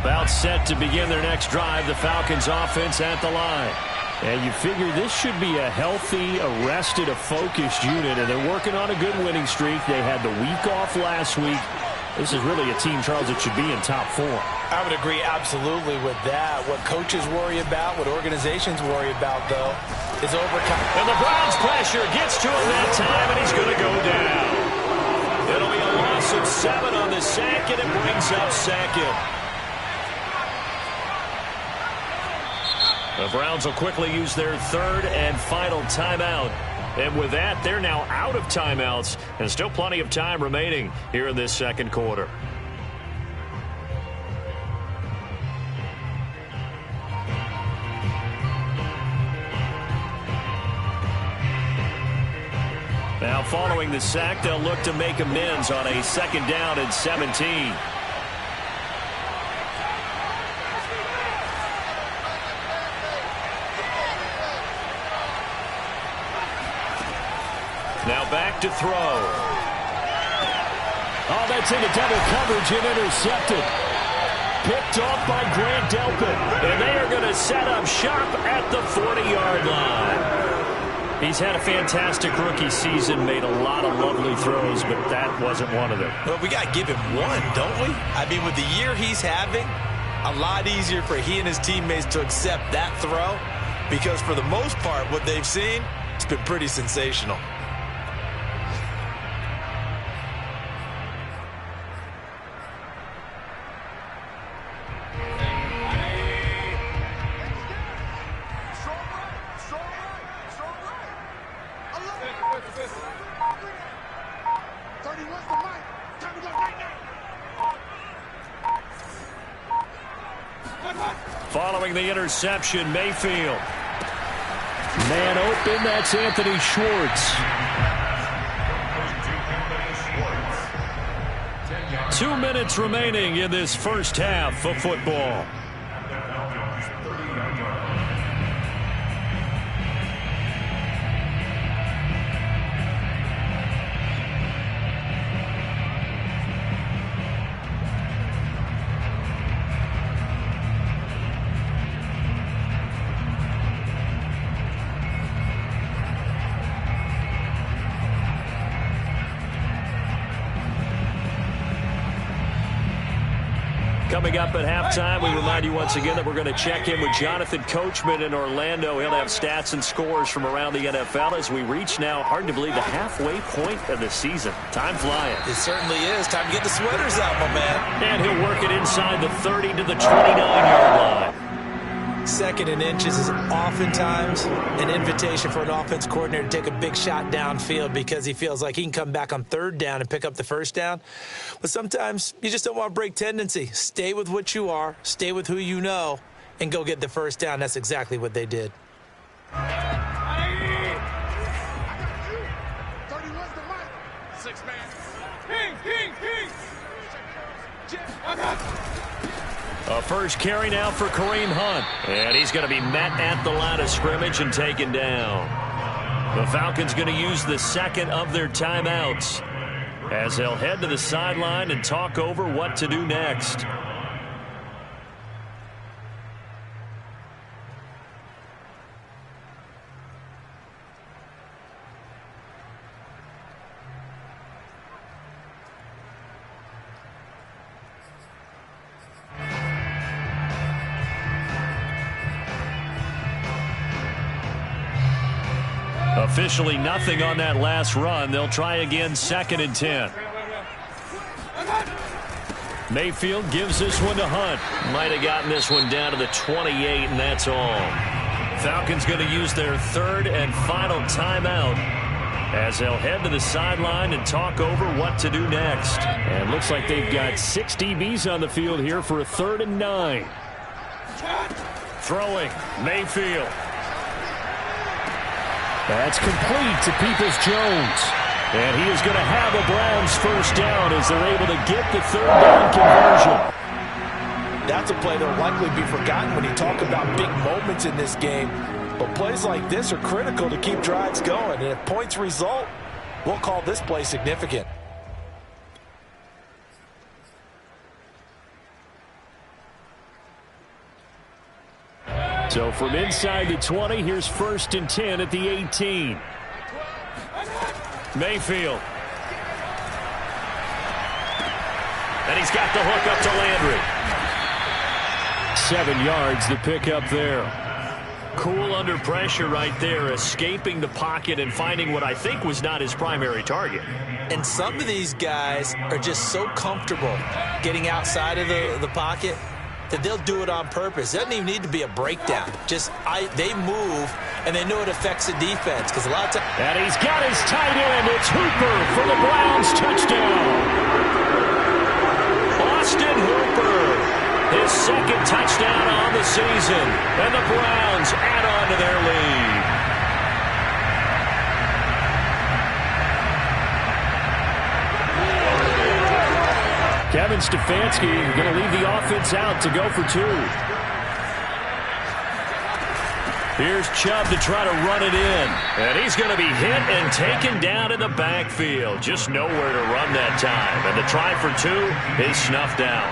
About set to begin their next drive, the Falcons offense at the line. And you figure this should be a healthy, a rested, a focused unit, and they're working on a good winning streak. They had the week off last week. This is really a team, Charles, that should be in top form. I would agree absolutely with that. What coaches worry about, what organizations worry about, though, is overcoming. And the Browns' pressure gets to him that time, and he's going to go down. It'll be a loss of 7 on the sack, and it brings up second. The Browns will quickly use their third and final timeout. And with that, they're now out of timeouts, and still plenty of time remaining here in this second quarter. Now following the sack, they'll look to make amends on a 2nd down and 17. Now back to throw. Oh, that's into double coverage and intercepted. Picked off by Grant Delpit. And they are going to set up shop at the 40-yard line. He's had a fantastic rookie season, made a lot of lovely throws, but that wasn't one of them. Well, we got to give him one, don't we? I mean, with the year he's having, a lot easier for he and his teammates to accept that throw, because for the most part, what they've seen, it's been pretty sensational. Following the interception, Mayfield. Man open, that's Anthony Schwartz. 2 minutes remaining in this first half of football. Coming up at halftime, we remind you once again that we're going to check in with Jonathan Coachman in Orlando. He'll have stats and scores from around the NFL as we reach now, hard to believe, the halfway point of the season. Time flying. It certainly is. Time to get the sweaters out, my man. And he'll work it inside the 30 to the 29-yard line. 2nd and inches is oftentimes an invitation for an offense coordinator to take a big shot downfield because he feels like he can come back on 3rd down and pick up the 1st down. But sometimes you just don't want to break tendency. Stay with what you are, stay with who you know, and go get the 1st down. That's exactly what they did. A first carry now for Kareem Hunt. And he's going to be met at the line of scrimmage and taken down. The Falcons going to use the 2nd of their timeouts as they'll head to the sideline and talk over what to do next. Officially nothing on that last run. They'll try again, 2nd and 10. Mayfield gives this one to Hunt. Might have gotten this one down to the 28, and that's all. Falcons going to use their 3rd and final timeout as they'll head to the sideline and talk over what to do next. And looks like they've got 6 DBs on the field here for a 3rd and 9. Throwing, Mayfield. That's complete to Peoples-Jones. And he is going to have a Browns 1st down as they're able to get the 3rd down conversion. That's a play that will likely be forgotten when you talk about big moments in this game. But plays like this are critical to keep drives going. And if points result, we'll call this play significant. So from inside the 20, here's 1st and 10 at the 18. Mayfield. And he's got the hook up to Landry. 7 yards the pickup there. Cool under pressure right there, escaping the pocket and finding what I think was not his primary target. And some of these guys are just so comfortable getting outside of the pocket that they'll do it on purpose. It doesn't even need to be a breakdown. They move, and they know it affects the defense. Because a lot of times. And he's got his tight end. It's Hooper for the Browns touchdown. Austin Hooper, his 2nd touchdown on the season. And the Browns add on to their lead. Kevin Stefanski going to leave the offense out to go for 2. Here's Chubb to try to run it in. And he's going to be hit and taken down in the backfield. Just nowhere to run that time. And the try for 2 is snuffed out.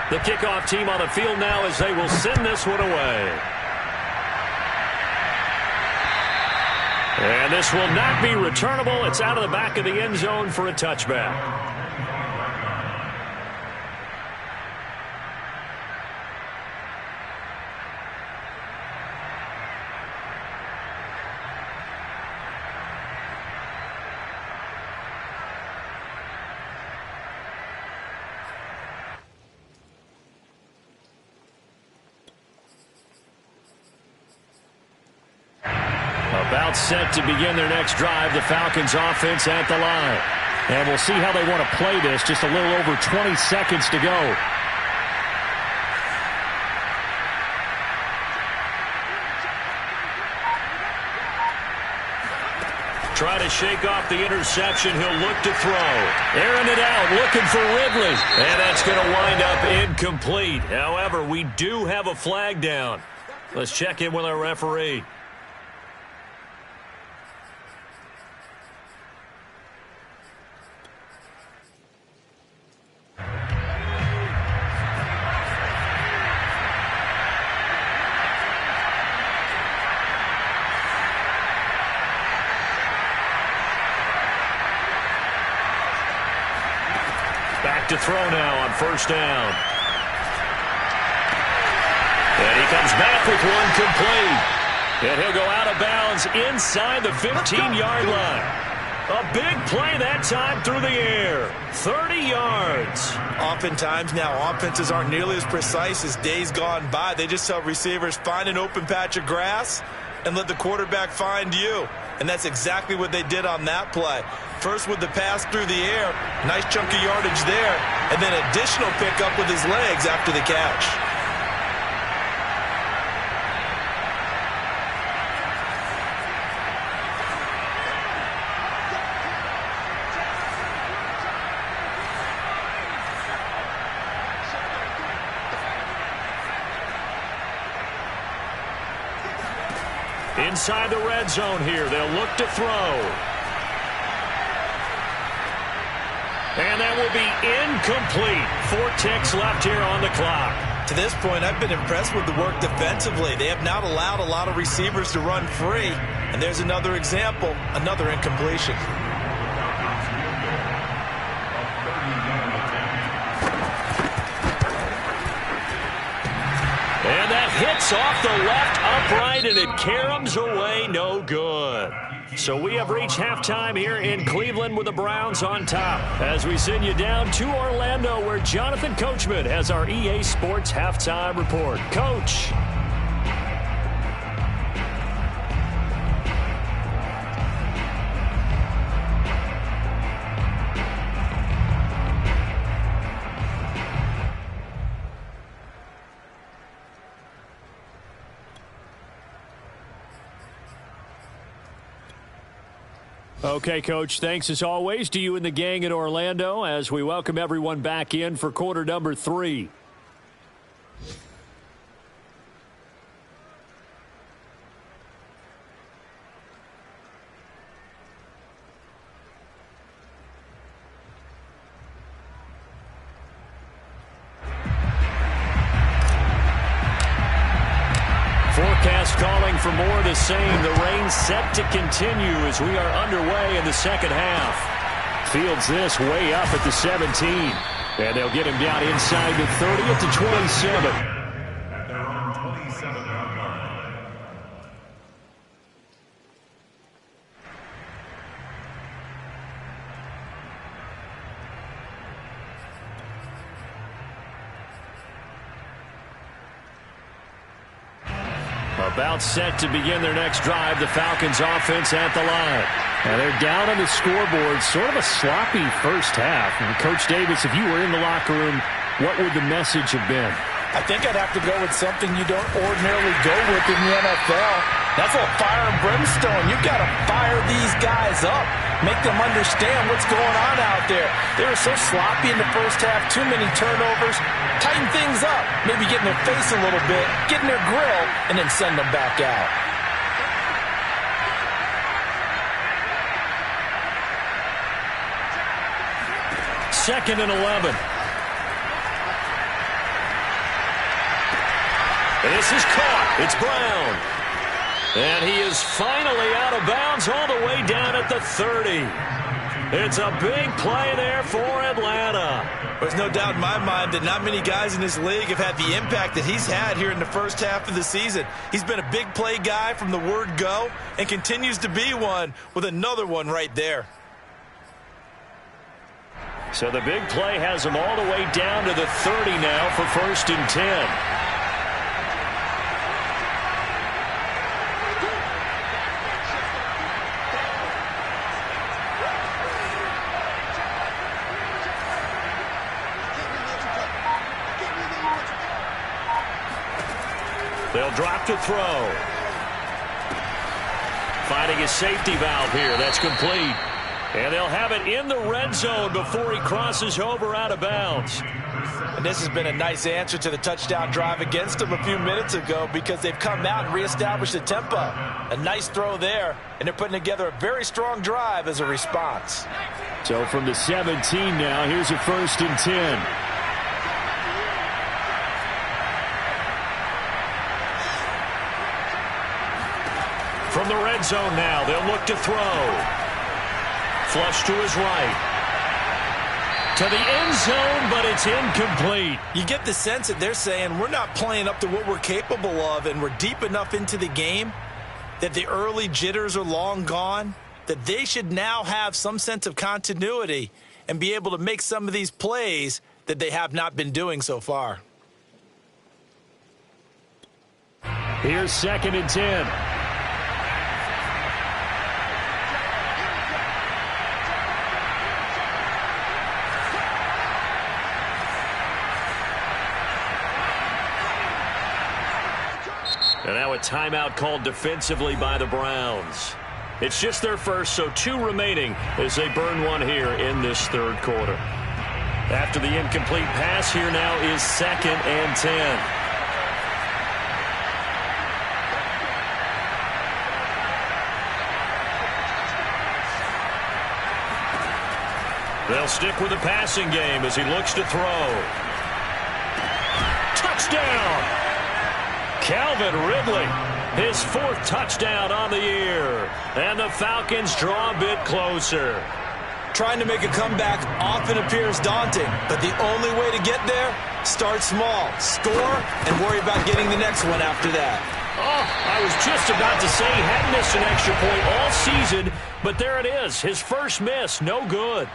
The kickoff team on the field now as they will send this one away. And this will not be returnable. It's out of the back of the end zone for a touchback. About set to begin their next drive, the Falcons offense at the line. And we'll see how they want to play this. Just a little over 20 seconds to go. Try to shake off the interception. He'll look to throw. Airing it out, looking for Ridley. And that's going to wind up incomplete. However, we do have a flag down. Let's check in with our referee. To throw now on 1st down. And he comes back with one complete. And he'll go out of bounds inside the 15-yard line. A big play that time through the air. 30 yards. Oftentimes now, offenses aren't nearly as precise as days gone by. They just tell receivers, find an open patch of grass and let the quarterback find you. And that's exactly what they did on that play. First with the pass through the air, nice chunk of yardage there, and then additional pickup with his legs after the catch. Inside the red zone here, they'll look to throw. And that will be incomplete. 4 ticks left here on the clock. To this point, I've been impressed with the work defensively. They have not allowed a lot of receivers to run free. And there's another example, another incompletion. And that hits off the left upright, and it caroms away, no good. So we have reached halftime here in Cleveland with the Browns on top. As we send you down to Orlando, where Jonathan Coachman has our EA Sports halftime report. Coach. Okay, Coach, thanks as always to you and the gang in Orlando as we welcome everyone back in for quarter number 3. calling for more of the same. The rain set to continue as we are underway in the second half. Fields this way up at the 17. And they'll get him down inside the 30 at the 27. About set to begin their next drive. The Falcons offense at the line. And they're down on the scoreboard. Sort of a sloppy first half. And Coach Davis, if you were in the locker room, what would the message have been? I think I'd have to go with something you don't ordinarily go with in the NFL. That's a fire and brimstone. You've got to fire these guys up. Make them understand what's going on out there. They were so sloppy in the first half. Too many turnovers. Tighten things up. Maybe get in their face a little bit. Get in their grill. And then send them back out. Second and 11. This is caught. It's Brown. And he is finally out of bounds all the way down at the 30. It's a big play there for Atlanta. There's no doubt in my mind that not many guys in this league have had the impact that he's had here in the first half of the season. He's been a big play guy from the word go and continues to be one with another one right there. So the big play has him all the way down to the 30 now for 1st and 10. They'll drop to throw. Finding a safety valve here. That's complete. And they'll have it in the red zone before he crosses over out of bounds. And this has been a nice answer to the touchdown drive against them a few minutes ago because they've come out and reestablished the tempo. A nice throw there, and they're putting together a very strong drive as a response. So from the 17 now, here's a 1st and 10. From the red zone now, they'll look to throw. Flush to his right. To the end zone, but it's incomplete. You get the sense that they're saying we're not playing up to what we're capable of, and we're deep enough into the game that the early jitters are long gone, that they should now have some sense of continuity and be able to make some of these plays that they have not been doing so far. Here's 2nd and 10. And now a timeout called defensively by the Browns. It's just their first, so 2 remaining as they burn one here in this 3rd quarter. After the incomplete pass, here now is 2nd and 10. They'll stick with the passing game as he looks to throw. Touchdown! Calvin Ridley, his 4th touchdown on the year. And the Falcons draw a bit closer. Trying to make a comeback often appears daunting, but the only way to get there, start small, score, and worry about getting the next one after that. Oh, I was just about to say he hadn't missed an extra point all season, but there it is, his first miss, no good.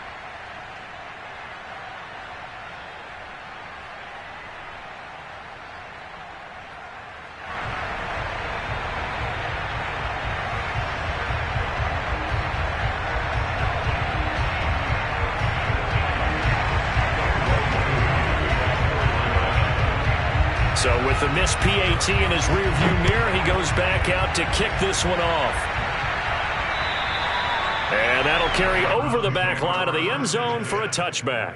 So with the missed PAT in his rearview mirror, he goes back out to kick this one off. And that'll carry over the back line of the end zone for a touchback.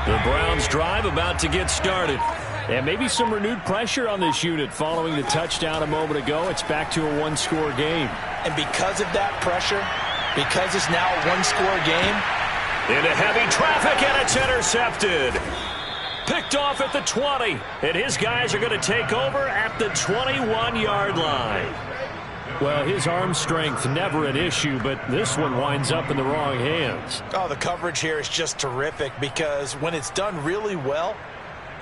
The Browns drive about to get started. And maybe some renewed pressure on this unit following the touchdown a moment ago. It's back to a one-score game. And because of that pressure, because it's now a one-score game. Into heavy traffic, and it's intercepted. Picked off at the 20. And his guys are going to take over at the 21-yard line. Well, his arm strength never an issue, but this one winds up in the wrong hands. Oh, the coverage here is just terrific because when it's done really well,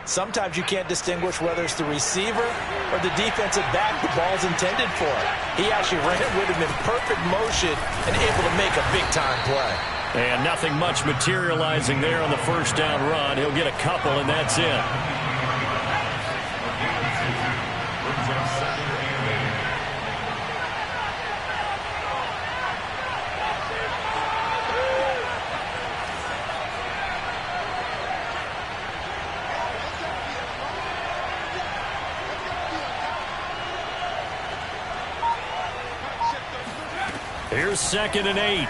sometimes you can't distinguish whether it's the receiver or the defensive back the ball's intended for. He actually ran with him in perfect motion and able to make a big-time play. And nothing much materializing there on the first down run. He'll get a couple, and that's it. Here's 2nd and 8.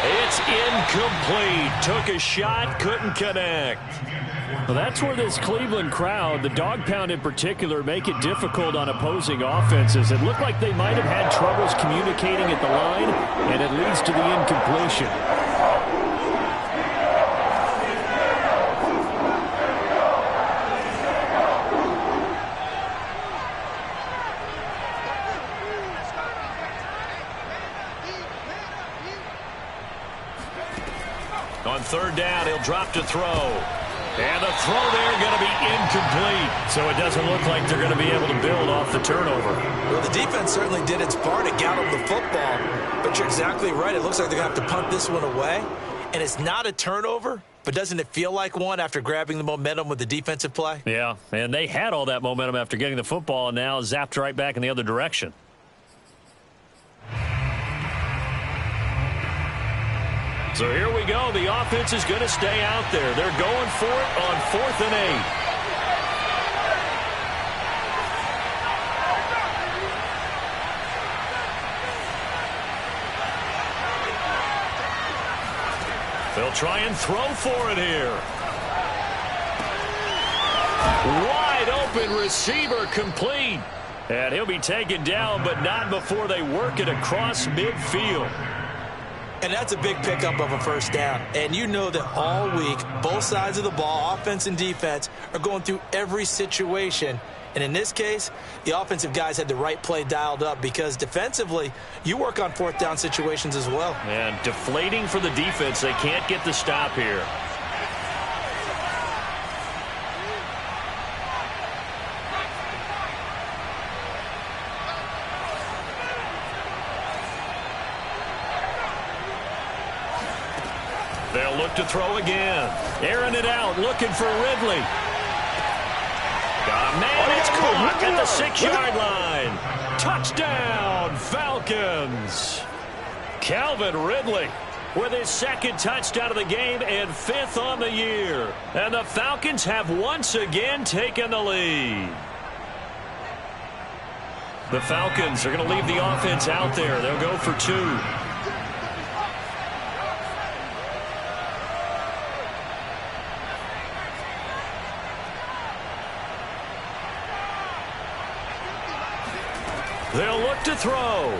It's incomplete. Took a shot, couldn't connect. Well, that's where this Cleveland crowd, the dog pound in particular, make it difficult on opposing offenses. It looked like they might have had troubles communicating at the line, and it leads to the incompletion. On 3rd down, he'll drop to throw. And the throw there going to be incomplete. So it doesn't look like they're going to be able to build off the turnover. Well, the defense certainly did its part to get him the football. But you're exactly right. It looks like they're going to have to punt this one away. And it's not a turnover, but doesn't it feel like one after grabbing the momentum with the defensive play? Yeah, and they had all that momentum after getting the football and now zapped right back in the other direction. So here we go. The offense is going to stay out there. They're going for it on 4th and 8. They'll try and throw for it here. Wide open receiver complete. And he'll be taken down, but not before they work it across midfield. And that's a big pickup of a first down. And you know that all week, both sides of the ball, offense and defense, are going through every situation. And in this case, the offensive guys had the right play dialed up because defensively, you work on 4th down situations as well. And deflating for the defense. They can't get the stop here. They'll look to throw again. Airing it out, looking for Ridley. Got a man, it's caught at the 6-yard line. Touchdown, Falcons. Calvin Ridley with his 2nd touchdown of the game and 5th on the year. And the Falcons have once again taken the lead. The Falcons are going to leave the offense out there. They'll go for 2. They'll look to throw.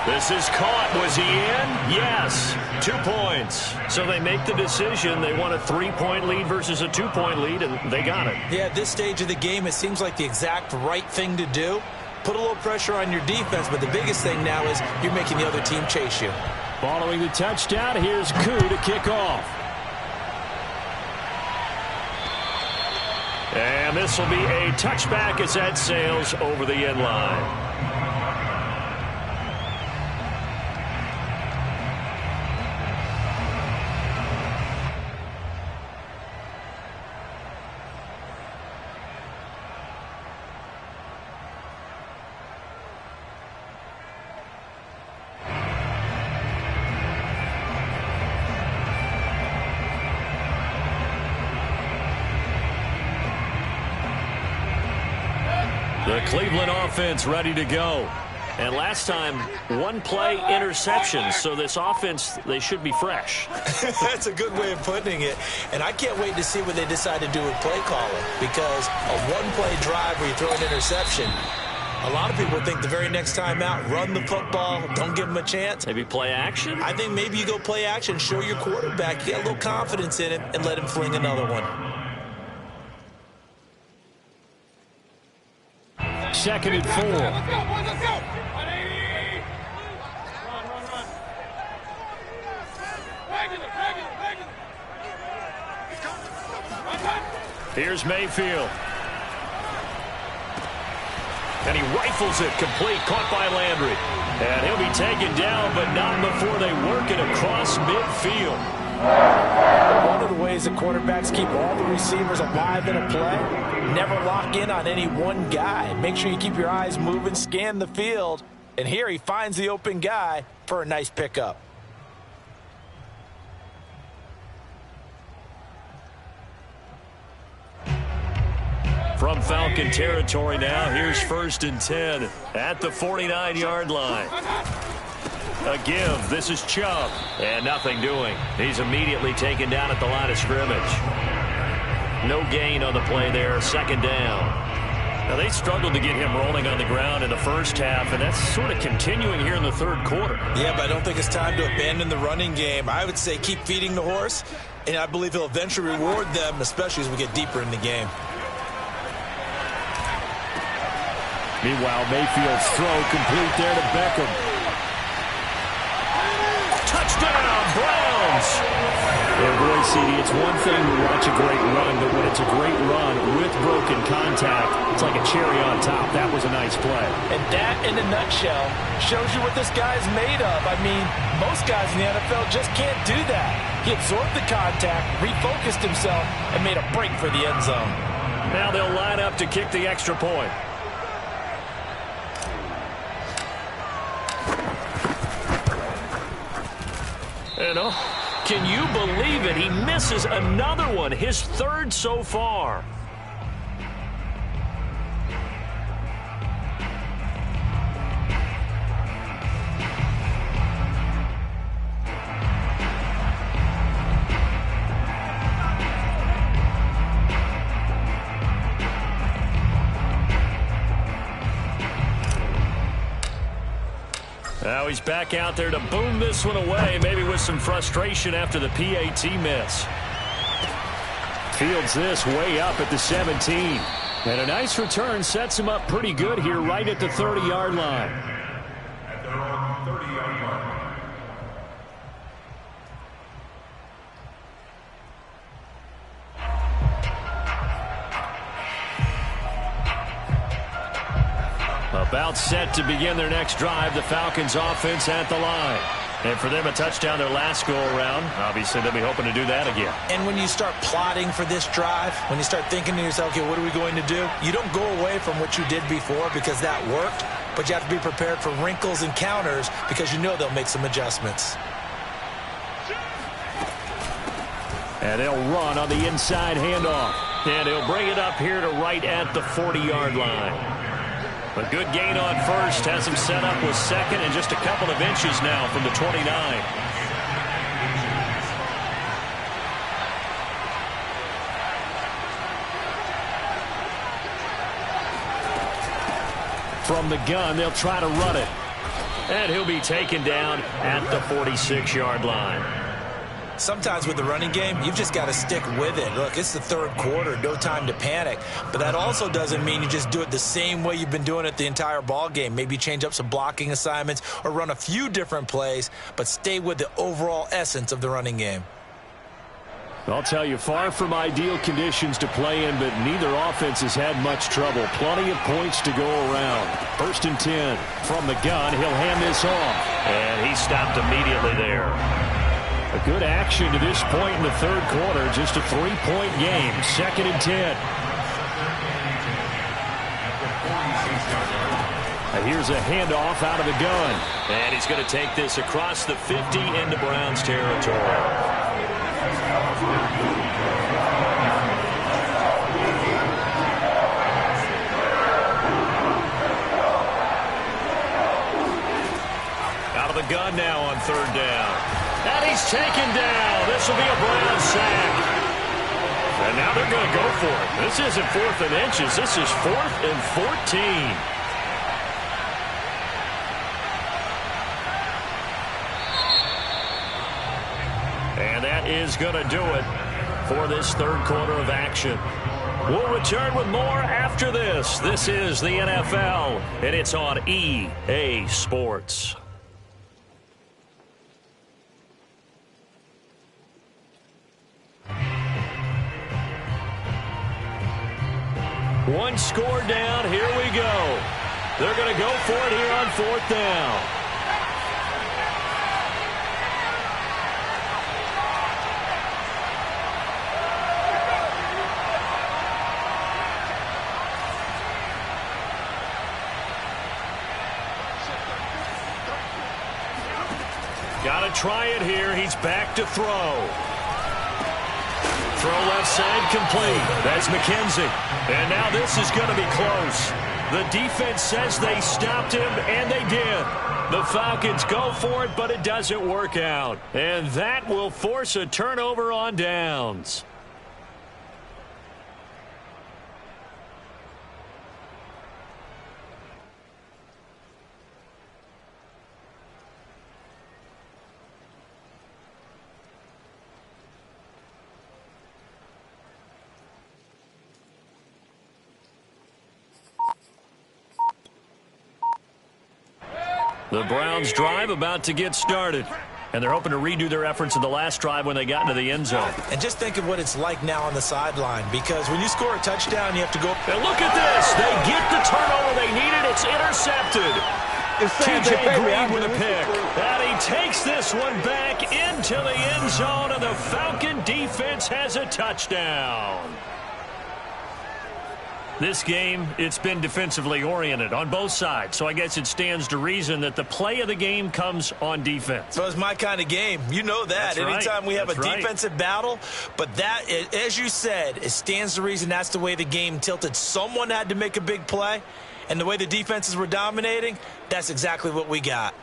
This is caught. Was he in? Yes. 2 points. So they make the decision. They want a 3-point lead versus a 2-point lead, and they got it. Yeah, at this stage of the game, it seems like the exact right thing to do. Put a little pressure on your defense, but the biggest thing now is you're making the other team chase you. Following the touchdown, here's Koo to kick off. And this will be a touchback as that sails over the end line. The Cleveland offense ready to go. And last time, one play interception. So this offense, they should be fresh. That's a good way of putting it. And I can't wait to see what they decide to do with play calling, because a one-play drive where you throw an interception, a lot of people think the very next time out, run the football, don't give them a chance. Maybe play action? I think maybe you go play action, show your quarterback, you get a little confidence in him, and let him fling another one. Second and 4. Let's go. Here's Mayfield. And he rifles it complete, caught by Landry. And he'll be taken down, but not before they work it across midfield. One of the ways the quarterbacks keep all the receivers alive in a play, never lock in on any one guy. Make sure you keep your eyes moving, scan the field. And here he finds the open guy for a nice pickup. From Falcon territory now, here's 1st and 10 at the 49-yard line. A give. This is Chubb. And nothing doing. He's immediately taken down at the line of scrimmage. No gain on the play there. 2nd down. Now, they struggled to get him rolling on the ground in the first half, and that's sort of continuing here in the 3rd quarter. Yeah, but I don't think it's time to abandon the running game. I would say keep feeding the horse, and I believe he'll eventually reward them, especially as we get deeper in the game. Meanwhile, Mayfield's throw complete there to Beckham. Touchdown, Browns! Yeah, boy, CD, it's one thing to watch a great run, but when it's a great run with broken contact, it's like a cherry on top. That was a nice play. And that, in a nutshell, shows you what this guy's made of. I mean, most guys in the NFL just can't do that. He absorbed the contact, refocused himself, and made a break for the end zone. Now they'll line up to kick the extra point. Can you believe it? He misses another one, his 3rd so far. Now he's back out there to boom this one away, maybe with some frustration after the PAT miss. Fields this way up at the 17. And a nice return sets him up pretty good here right at the 30-yard line. At their own 30-yard line. About set to begin their next drive, the Falcons offense at the line. And for them, a touchdown their last go-around. Obviously, they'll be hoping to do that again. And when you start plotting for this drive, when you start thinking to yourself, okay, what are we going to do? You don't go away from what you did before because that worked, but you have to be prepared for wrinkles and counters because you know they'll make some adjustments. And they'll run on the inside handoff. And he'll bring it up here to right at the 40-yard line. A good gain on 1st, has him set up with 2nd and just a couple of inches now from the 29. From the gun, they'll try to run it. And he'll be taken down at the 46-yard line. Sometimes with the running game, you've just got to stick with it. Look, it's the 3rd quarter, no time to panic. But that also doesn't mean you just do it the same way you've been doing it the entire ball game. Maybe change up some blocking assignments or run a few different plays, but stay with the overall essence of the running game. I'll tell you, far from ideal conditions to play in, but neither offense has had much trouble. Plenty of points to go around. 1st and 10. From the gun, he'll hand this off. And he stopped immediately there. A good action to this point in the 3rd quarter. Just a 3-point game. 2nd and 10. And here's a handoff out of the gun. And he's going to take this across the 50 into Browns territory. shotgun now on third down. And he's taken down. This will be a Brown sack. And now they're going to go for it. This isn't 4th and inches. This is 4th and 14. And that is going to do it for this third quarter of action. We'll return with more after this. This is the NFL, and it's on EA Sports. One score down. Here we go. They're going to go for it here on 4th down. Got to try it here. He's back to throw. Throw left side complete. That's McKenzie. And now this is going to be close. The defense says they stopped him, and they did. The Falcons go for it, but it doesn't work out. And that will force a turnover on downs. The Browns drive about to get started. And they're hoping to redo their efforts in the last drive when they got into the end zone. And just think of what it's like now on the sideline, because when you score a touchdown, you have to go. And look at this. They get the turnover they needed. It's intercepted. T.J. Green with a pick. And he takes this one back into the end zone, and the Falcon defense has a touchdown. This game, it's been defensively oriented on both sides, so I guess it stands to reason that the play of the game comes on defense. So it's my kind of game. You know that. That's right. Anytime we have That's a right. defensive battle, but that, as you said, it stands to reason that's the way the game tilted. Someone had to make a big play, and the way the defenses were dominating, that's exactly what we got.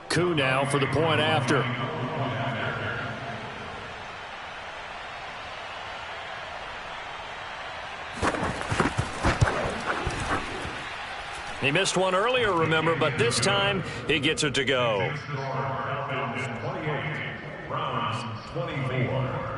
Coup now for the point after. He missed one earlier, remember, but this time he gets it to go. Falcons 28, Browns 24.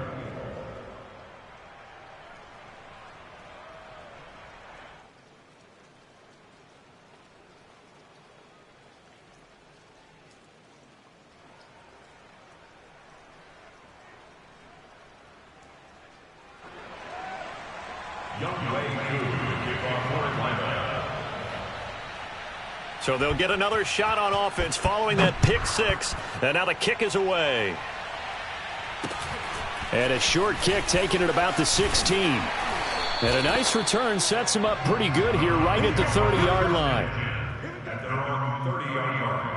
So they'll get another shot on offense following that pick six. And now the kick is away. And a short kick taken at about the 16. And a nice return sets him up pretty good here right at the 30-yard line. At their own 30-yard line.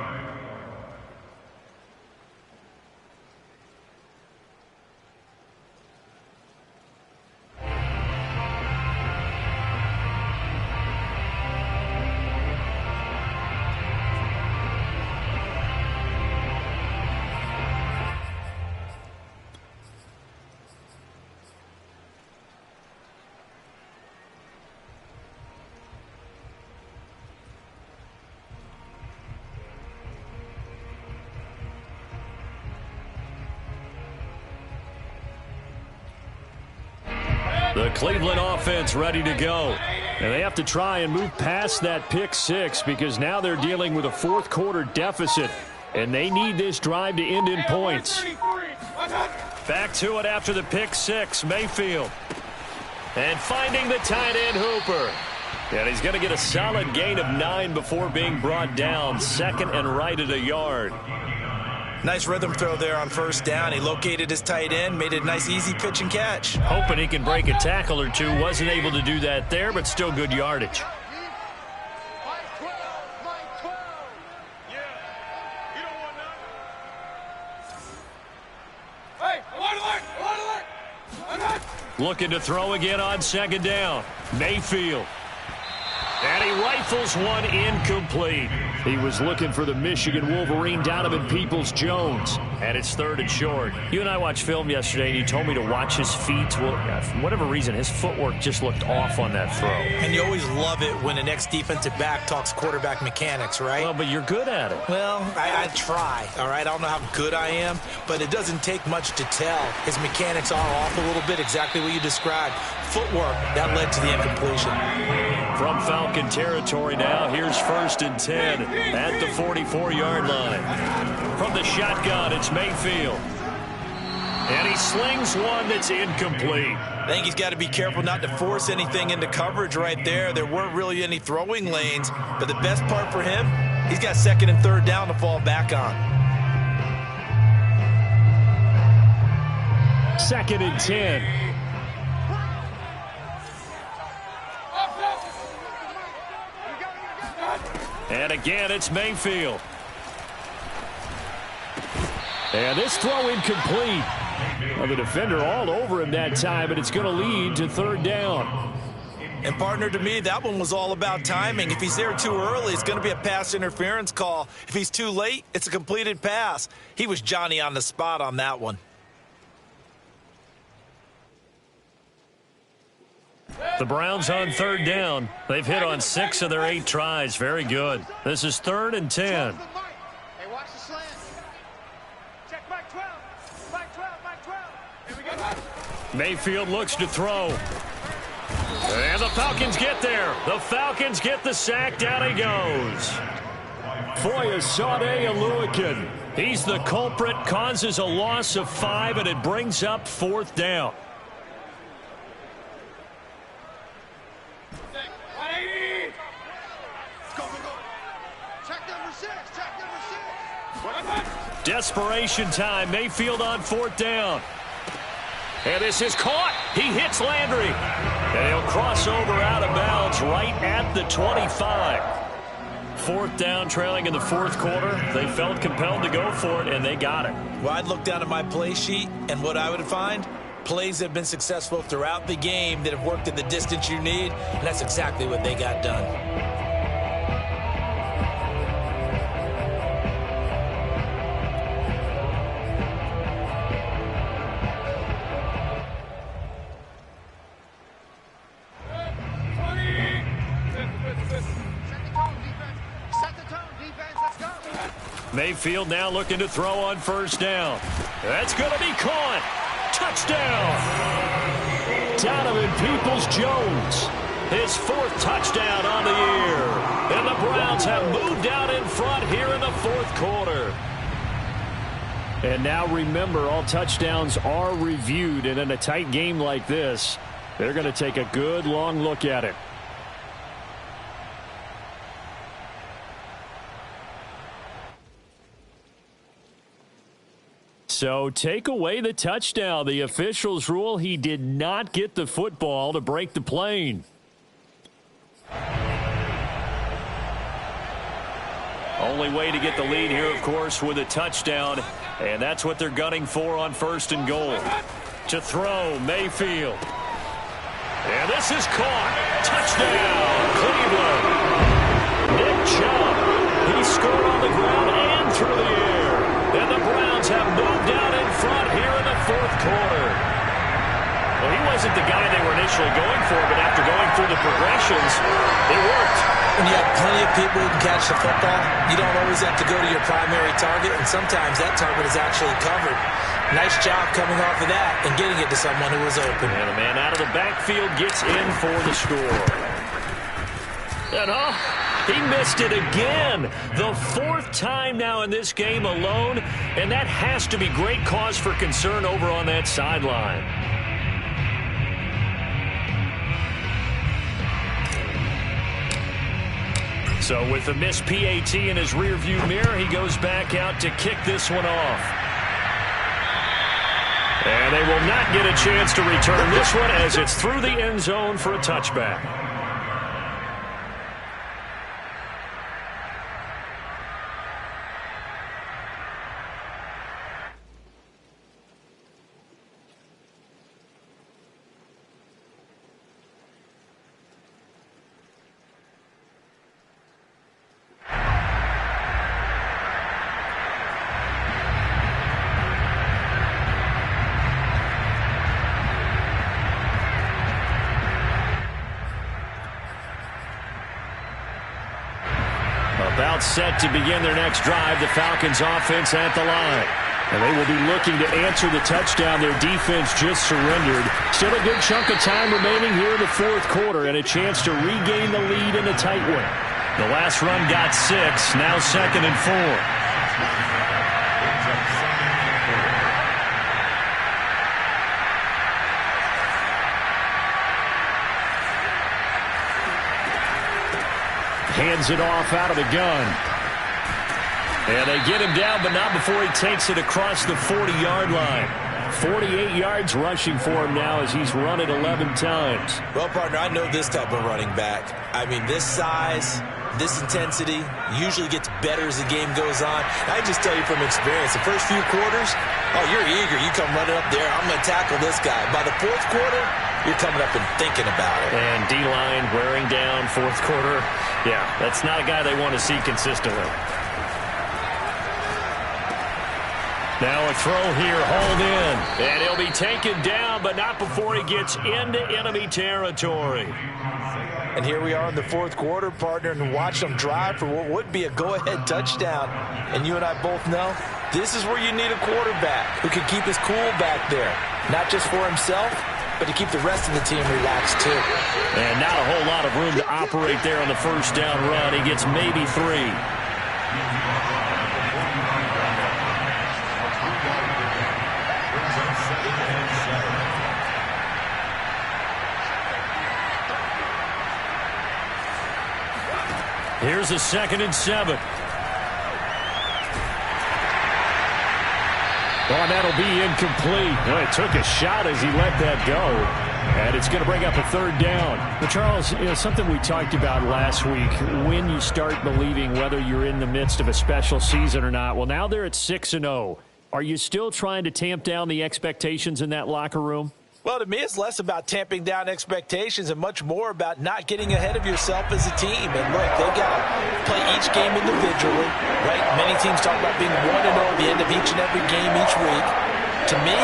The Cleveland offense ready to go. And they have to try and move past that pick six because now they're dealing with a fourth quarter deficit. And they need this drive to end in points. Back to it after the pick six, Mayfield. And finding the tight end Hooper. And he's going to get a solid gain of 9 before being brought down. Second and right at a yard. Nice rhythm throw there on first down. He located his tight end, made it a nice easy pitch and catch. Hoping he can break a tackle or two. Wasn't able to do that there, but still good yardage. Looking to throw again on second down. Mayfield. And he rifles one incomplete. He was looking for the Michigan Wolverine, Donovan Peoples-Jones. And it's 3rd and short. You and I watched film yesterday, and you told me to watch his feet. Well, for whatever reason, his footwork just looked off on that throw. And you always love it when the next defensive back talks quarterback mechanics, right? Well, but you're good at it. Well, I try, all right? I don't know how good I am, but it doesn't take much to tell. His mechanics are off a little bit, exactly what you described. Footwork, that led to the incompletion. From Falcon territory now, here's 1st and 10 at the 44-yard line. From the shotgun, it's Mayfield. And he slings one that's incomplete. I think he's got to be careful not to force anything into coverage right there. There weren't really any throwing lanes, but the best part for him, he's got 2nd and 3rd down to fall back on. 2nd and 10. And again, it's Mayfield. And this throw incomplete. Well, the defender all over him that time, and it's going to lead to 3rd down. And, partner, to me, that one was all about timing. If he's there too early, it's going to be a pass interference call. If he's too late, it's a completed pass. He was Johnny on the spot on that one. The Browns on 3rd down. They've hit on 6 of their 8 tries. Very good. This is 3rd and 10. Hey, watch the slant. Check back 12. Back 12, back 12. Here we go. Mayfield looks to throw. And the Falcons get there. The Falcons get the sack. Down he goes. Foyesade Oluwakin. He's the culprit, causes a loss of 5, and it brings up 4th down. Desperation time. Mayfield on 4th down. And this is caught. He hits Landry. And he'll cross over out of bounds right at the 25. 4th down, trailing in the 4th quarter. They felt compelled to go for it, and they got it. Well, I'd look down at my play sheet, and what I would find, plays that have been successful throughout the game that have worked at the distance you need, and that's exactly what they got done. Mayfield now looking to throw on 1st down. That's going to be caught. Touchdown. Donovan Peoples-Jones. His 4th touchdown on the year. And the Browns have moved out in front here in the 4th quarter. And now remember, all touchdowns are reviewed. And in a tight game like this, they're going to take a good long look at it. So take away the touchdown. The officials rule he did not get the football to break the plane. Only way to get the lead here, of course, with a touchdown. And that's what they're gunning for on 1st and goal. To throw, Mayfield. And this is caught. Touchdown, Cleveland. Nick Chubb. He scored on the ground and through the air. And the Browns have moved out in front here in the 4th quarter. Well, he wasn't the guy they were initially going for, but after going through the progressions, it worked. When you have plenty of people who can catch the football, you don't always have to go to your primary target, and sometimes that target is actually covered. Nice job coming off of that and getting it to someone who was open. And a man out of the backfield gets in for the score. And he missed it again. The 4th time now in this game alone, and that has to be great cause for concern over on that sideline. So with the missed PAT in his rearview mirror, he goes back out to kick this one off. And they will not get a chance to return this one as it's through the end zone for a touchback. timeout set to begin their next drive. The Falcons offense at the line. And they will be looking to answer the touchdown their defense just surrendered. Still a good chunk of time remaining here in the fourth quarter and a chance to regain the lead in a tight one. The last run got 6, now 2nd and 4. Hands it off out of the gun. And they get him down, but not before he takes it across the 40-yard line. 48 yards rushing for him now as he's run it 11 times. Well, partner, I know this type of running back. I mean, this size, this intensity usually gets better as the game goes on. I just tell you from experience, the first few quarters, oh, you're eager. You come running up there, I'm going to tackle this guy. By the fourth quarter, you're coming up and thinking about it. And D-line wearing down fourth quarter. Yeah, that's not a guy they want to see consistently. Now a throw here, hauled in. And he'll be taken down, but not before he gets into enemy territory. And here we are in the fourth quarter, partner, and watch them drive for what would be a go-ahead touchdown. And you and I both know this is where you need a quarterback who can keep his cool back there. Not just for himself, but to keep the rest of the team relaxed, too. And not a whole lot of room to operate there on the first down run. He gets maybe 3. Here's a 2nd and 7. Oh, that'll be incomplete. Well, it took a shot as he let that go. And it's going to bring up a 3rd down. But Charles, something we talked about last week, when you start believing whether you're in the midst of a special season or not. Well, now they're at 6-0. Are you still trying to tamp down the expectations in that locker room? Well, to me, it's less about tamping down expectations and much more about not getting ahead of yourself as a team. And look, they got to play each game individually, right? Many teams talk about being 1-0 at the end of each and every game each week. To me,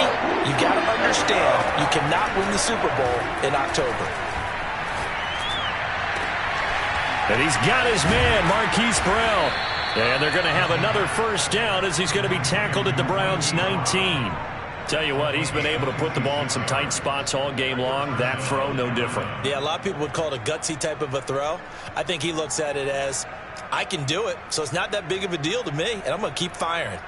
you got to understand you cannot win the Super Bowl in October. And he's got his man, Marquise Brown. And they're going to have another first down as he's going to be tackled at the Browns' 19. Tell you what, he's been able to put the ball in some tight spots all game long. That throw, no different. Yeah, a lot of people would call it a gutsy type of a throw. I think he looks at it as, I can do it, so it's not that big of a deal to me, and I'm going to keep firing.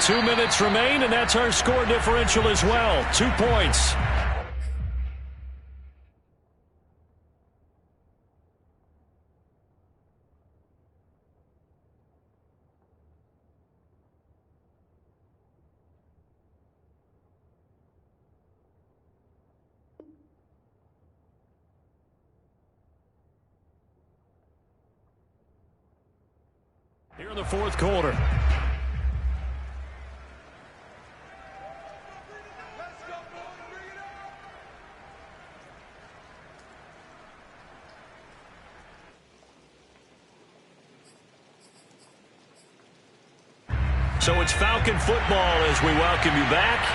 Two minutes remain, and that's our score differential as well. 2 points. Here in the fourth quarter. So it's Falcon football as we welcome you back.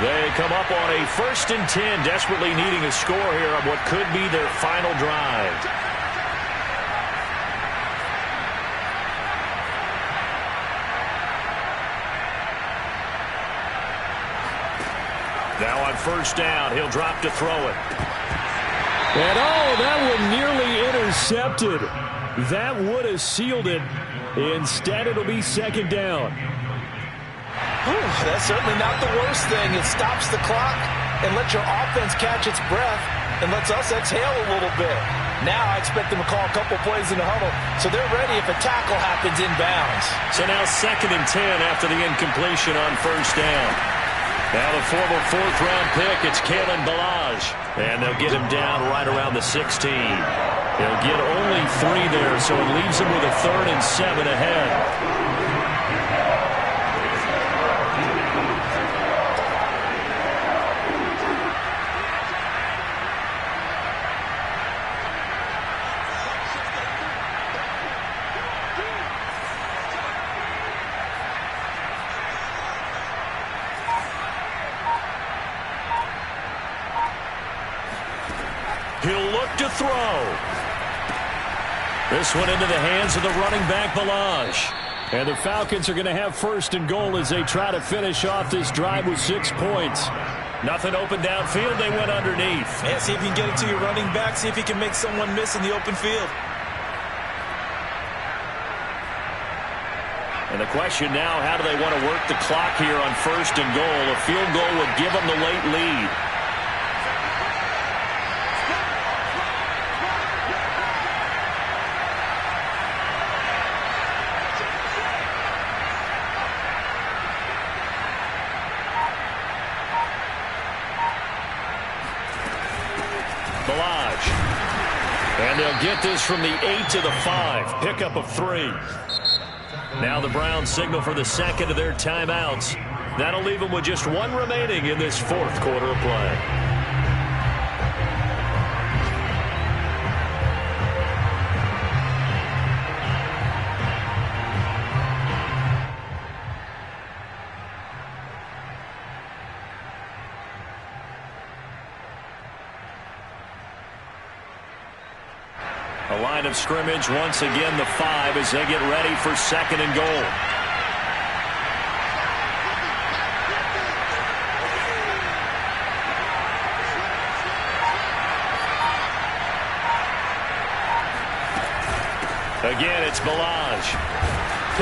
They come up on a 1st and 10, desperately needing a score here on what could be their final drive. Now on first down, he'll drop to throw it. And that one nearly intercepted. That would have sealed it. Instead, it'll be 2nd down. That's certainly not the worst thing. It stops the clock and lets your offense catch its breath and lets us exhale a little bit. Now I expect them to call a couple plays in the huddle, so they're ready if a tackle happens inbounds. So now 2nd and 10 after the incompletion on first down. Now the former 4th-round pick, it's Kalen Ballage. And they'll get him down right around the 16. He'll get only 3 there, so it leaves him with a 3rd and 7 ahead. He'll look to throw. This one into the hands of the running back, Balaj. And the Falcons are going to have first and goal as they try to finish off this drive with 6 points. Nothing open downfield. They went underneath. Yeah, see if you can get it to your running back. See if you can make someone miss in the open field. And the question now, how do they want to work the clock here on first and goal? A field goal would give them the late lead. Balaj. And they'll get this from the 8 to the 5. Pickup of 3. Now the Browns signal for the second of their timeouts. That'll leave them with just 1 remaining in this 4th quarter of play. A line of scrimmage once again, the 5 as they get ready for second and goal. Again, it's Balaj.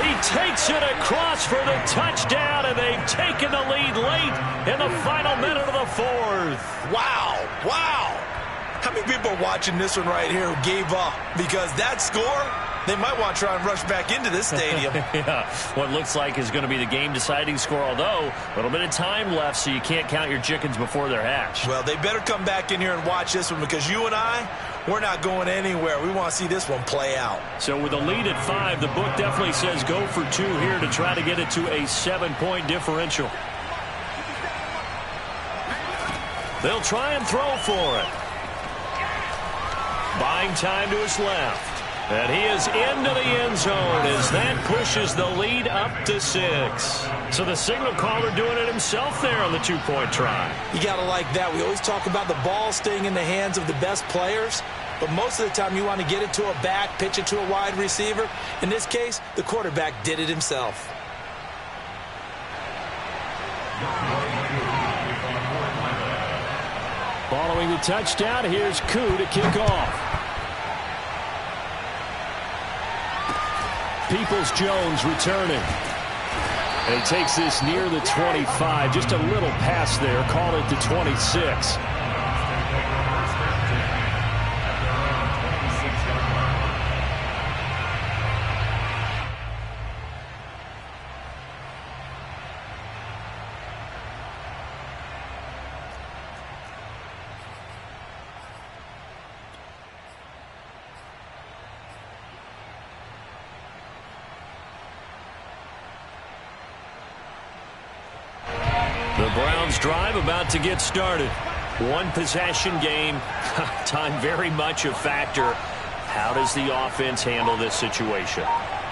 He takes it across for the touchdown, and they've taken the lead late in the final minute of the 4th. Wow. Wow. How many people are watching this one right here who gave up? Because that score, they might want to try and rush back into this stadium. Yeah, what looks like is going to be the game-deciding score, although a little bit of time left, so you can't count your chickens before they're hatched. Well, they better come back in here and watch this one because you and I, we're not going anywhere. We want to see this one play out. So with a lead at 5, the book definitely says go for 2 here to try to get it to a 7-point differential. They'll try and throw for it. Buying time to his left. And he is into the end zone as that pushes the lead up to 6. So the signal caller doing it himself there on the 2-point try. You got to like that. We always talk about the ball staying in the hands of the best players, but most of the time you want to get it to a back, pitch it to a wide receiver. In this case, the quarterback did it himself. Following the touchdown, here's Koo to kick off. Peoples-Jones returning. And he takes this near the 25. Just a little pass there. Call it the 26. The Browns drive about to get started. 1 possession game. Time very much a factor. How does the offense handle this situation?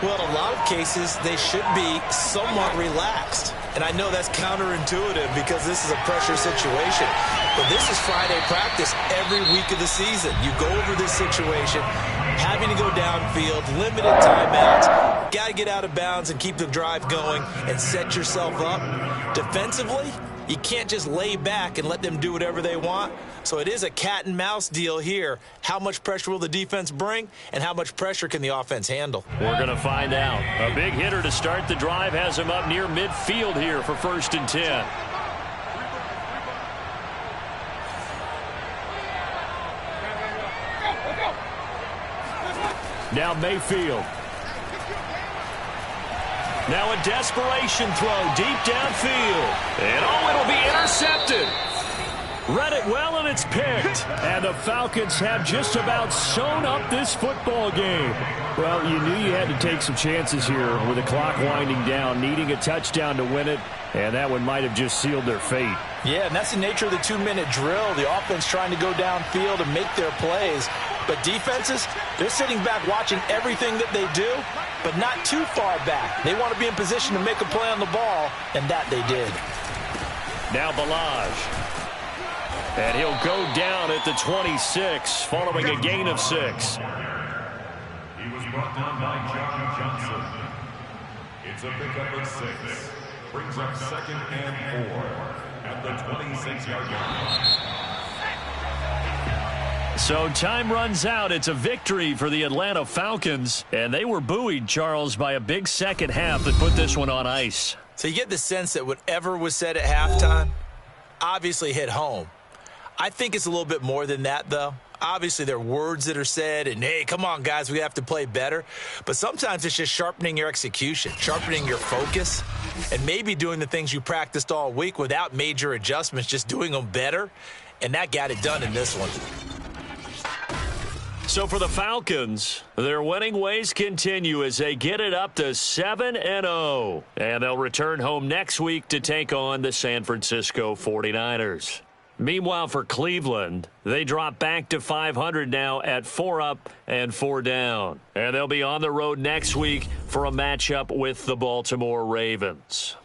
Well, in a lot of cases, they should be somewhat relaxed. And I know that's counterintuitive because this is a pressure situation. But this is Friday practice every week of the season. You go over this situation, having to go downfield, limited timeouts, got to get out of bounds and keep the drive going and set yourself up. Defensively, you can't just lay back and let them do whatever they want. So it is a cat and mouse deal here. How much pressure will the defense bring, and how much pressure can the offense handle? We're going to find out. A big hitter to start the drive has him up near midfield here for 1st and 10. Now Mayfield. Now a desperation throw deep downfield. And it'll be intercepted. Read it well, and it's picked. And the Falcons have just about sewn up this football game. Well, you knew you had to take some chances here with the clock winding down, needing a touchdown to win it, and that one might have just sealed their fate. Yeah, and that's the nature of the 2-minute drill. The offense trying to go downfield and make their plays. But defenses, they're sitting back watching everything that they do, but not too far back. They want to be in position to make a play on the ball, and that they did. Now Balaj. And he'll go down at the 26 following a gain of 6. He was brought down by John Johnson. It's a pickup of 6. Brings up 2nd and 4 at the 26-yard line. So time runs out. It's a victory for the Atlanta Falcons. And they were buoyed, Charles, by a big second half that put this one on ice. So you get the sense that whatever was said at halftime obviously hit home. I think it's a little bit more than that, though. Obviously, there are words that are said, and, hey, come on, guys, we have to play better. But sometimes it's just sharpening your execution, sharpening your focus, and maybe doing the things you practiced all week without major adjustments, just doing them better. And that got it done in this one. So for the Falcons, their winning ways continue as they get it up to 7-0. And they'll return home next week to take on the San Francisco 49ers. Meanwhile, for Cleveland, they drop back to 500 now at 4 up and 4 down. And they'll be on the road next week for a matchup with the Baltimore Ravens.